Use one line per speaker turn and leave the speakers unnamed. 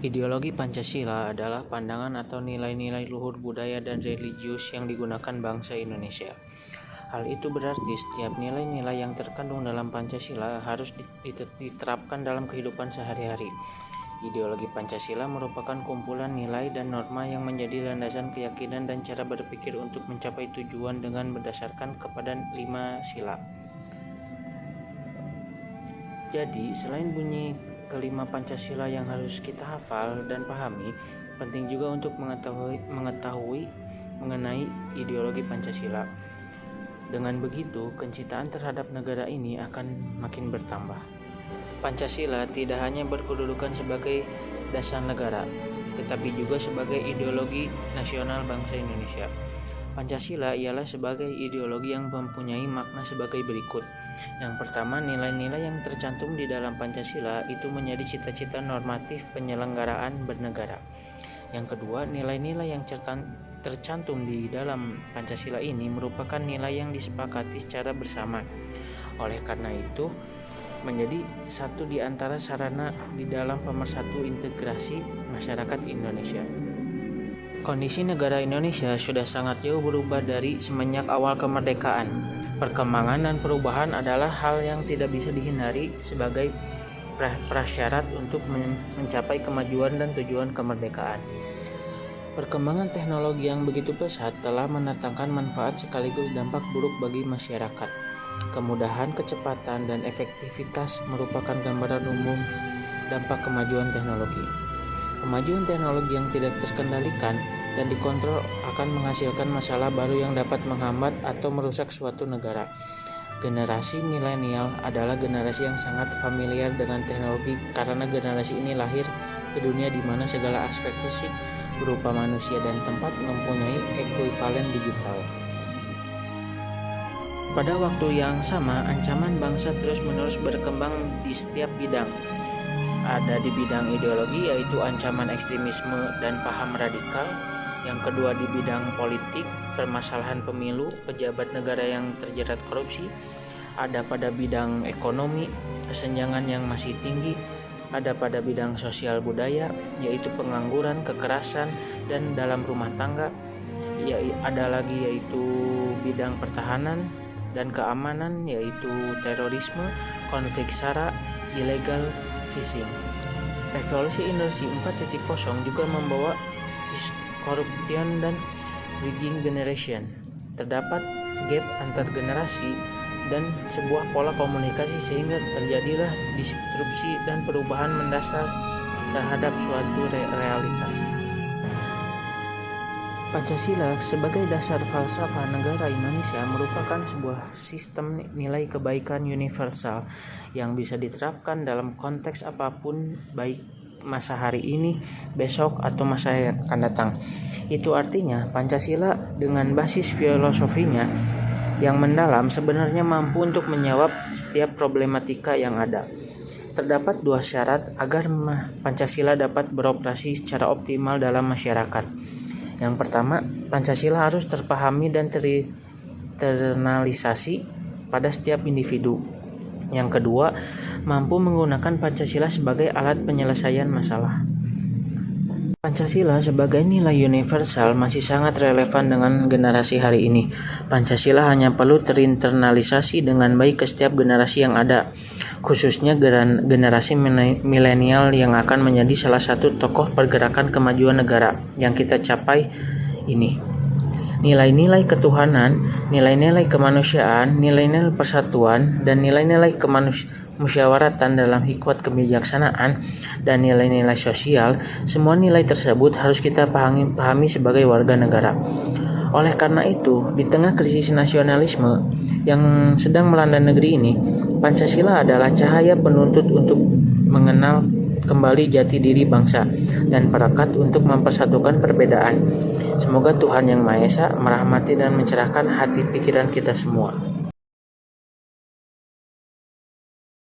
Ideologi Pancasila adalah pandangan atau nilai-nilai luhur budaya dan religius yang digunakan bangsa Indonesia. Hal itu berarti setiap nilai-nilai yang terkandung dalam Pancasila harus diterapkan dalam kehidupan sehari-hari. Ideologi Pancasila merupakan kumpulan nilai dan norma yang menjadi landasan keyakinan dan cara berpikir untuk mencapai tujuan dengan berdasarkan kepada 5 sila. Jadi, selain bunyi kelima Pancasila yang harus kita hafal dan pahami, penting juga untuk mengetahui mengenai ideologi Pancasila. Dengan begitu, kecintaan terhadap negara ini akan makin bertambah. Pancasila tidak hanya berkedudukan sebagai dasar negara, tetapi juga sebagai ideologi nasional bangsa Indonesia. Pancasila ialah sebagai ideologi yang mempunyai makna sebagai berikut. Yang pertama, nilai-nilai yang tercantum di dalam Pancasila itu menjadi cita-cita normatif penyelenggaraan bernegara. Yang kedua, nilai-nilai yang tercantum di dalam Pancasila ini merupakan nilai yang disepakati secara bersama. Oleh karena itu, menjadi satu di antara sarana di dalam pemersatu integrasi masyarakat Indonesia. Kondisi negara Indonesia sudah sangat jauh berubah dari semenjak awal kemerdekaan. Perkembangan dan perubahan adalah hal yang tidak bisa dihindari sebagai prasyarat untuk mencapai kemajuan dan tujuan kemerdekaan. Perkembangan teknologi yang begitu pesat telah mendatangkan manfaat sekaligus dampak buruk bagi masyarakat. Kemudahan, kecepatan, dan efektivitas merupakan gambaran umum dampak kemajuan teknologi. Kemajuan teknologi yang tidak terkendalikan dan dikontrol akan menghasilkan masalah baru yang dapat menghambat atau merusak suatu negara. Generasi milenial adalah generasi yang sangat familiar dengan teknologi karena generasi ini lahir ke dunia di mana segala aspek fisik berupa manusia dan tempat mempunyai ekuivalen digital. Pada waktu yang sama, ancaman bangsa terus-menerus berkembang di setiap bidang. Ada di bidang ideologi, yaitu ancaman ekstremisme dan paham radikal. Yang kedua di bidang politik, permasalahan pemilu, pejabat negara yang terjerat korupsi. Ada pada bidang ekonomi, kesenjangan yang masih tinggi. Ada pada bidang sosial budaya, yaitu pengangguran, kekerasan, dan dalam rumah tangga. Ada lagi yaitu bidang pertahanan dan keamanan, yaitu terorisme, konflik SARA, illegal fishing. Revolusi Industri 4.0 juga membawa disruption dan bridging generation. Terdapat gap antar generasi dan sebuah pola komunikasi sehingga terjadilah disrupsi dan perubahan mendasar terhadap suatu realitas. Pancasila sebagai dasar falsafah negara Indonesia merupakan sebuah sistem nilai kebaikan universal yang bisa diterapkan dalam konteks apapun, baik masa hari ini, besok, atau masa yang akan datang. Itu artinya Pancasila dengan basis filosofinya yang mendalam sebenarnya mampu untuk menjawab setiap problematika yang ada. Terdapat 2 syarat agar Pancasila dapat beroperasi secara optimal dalam masyarakat. Yang pertama, Pancasila harus terpahami dan terinternalisasi pada setiap individu. Yang kedua, mampu menggunakan Pancasila sebagai alat penyelesaian masalah. Pancasila sebagai nilai universal masih sangat relevan dengan generasi hari ini. Pancasila hanya perlu terinternalisasi dengan baik ke setiap generasi yang ada, khususnya generasi milenial yang akan menjadi salah satu tokoh pergerakan kemajuan negara yang kita capai ini. Nilai-nilai ketuhanan, nilai-nilai kemanusiaan, nilai-nilai persatuan, dan nilai-nilai musyawaratan dalam hikmat kebijaksanaan, dan nilai-nilai sosial, semua nilai tersebut harus kita pahami sebagai warga negara. Oleh karena itu, di tengah krisis nasionalisme yang sedang melanda negeri ini, Pancasila adalah cahaya penuntut untuk mengenal kembali jati diri bangsa dan perekat untuk mempersatukan perbedaan. Semoga Tuhan Yang Maha Esa merahmati dan mencerahkan hati pikiran kita semua.